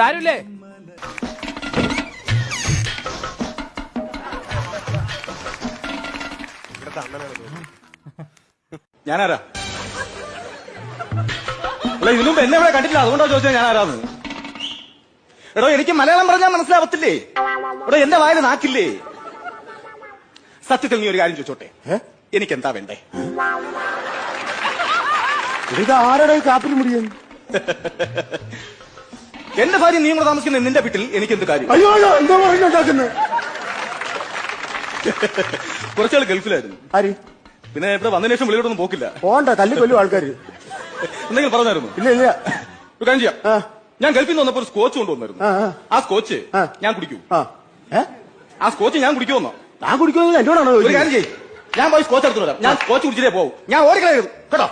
ആരുമില്ലേ? ഞാനാരാ? അല്ല, ഇതിനു മുമ്പ് എന്നെ ഇവിടെ കണ്ടിട്ടില്ല, അതുകൊണ്ടാ ചോദിച്ചത് ഞാൻ ആരാന്ന്. എടോ, എനിക്ക് മലയാളം പറഞ്ഞാൽ മനസ്സിലാവത്തില്ലേ? എടോ, എന്റെ വായിൽ നാക്കില്ലേ? സത്യത്തിൽ നീ ഒരു കാര്യം ചോദിച്ചോട്ടെ, എനിക്ക് എന്താ വേണ്ടേ? ഇത് ആരുടെ കാപ്പിൽ മുടിയൻ? എന്റെ ഭാര്യ നീ കൂടെ താമസിക്കുന്ന നിന്റെ വീട്ടിൽ എനിക്ക് എന്ത് കാര്യം? അയ്യോ അയ്യോ, എന്തോ പറഞ്ഞുണ്ടാക്കുന്നത്? കുറച്ചാൾ ഗൾഫിലായിരുന്നു. ആര്? പിന്നെ ഇവിടെ വന്നതിന് ശേഷം വെളിയോടൊന്നും പോക്കില്ല. പോണ്ട, തല്ലി കൊല്ലും ആൾക്കാര്. എന്തെങ്കിലും പറഞ്ഞായിരുന്നു? ഇല്ല ഇല്ല. ഒരു കാര്യം ചെയ്യാം, ഞാൻ ഗൾഫിൽ നിന്ന് വന്നപ്പോ ഒരു സ്കോച്ച് കൊണ്ടുവന്നായിരുന്നു. ആ സ്കോച്ച് ഞാൻ കുടിക്കൂ. ആ സ്കോച്ച് ഞാൻ കുടിക്കുമെന്നോ? ഞാൻ കുടിക്കുന്നത് എന്നോടാണോ? ഒരു കാര്യം ചെയ്യും, ഞാൻ പോയി സ്കോച്ച് എടുത്തു വരാം. ഞാൻ സ്കോച്ച് കുടിച്ചിട്ടേ പോകും. ഞാൻ ഓടിക്കളയരുത് കേട്ടോ.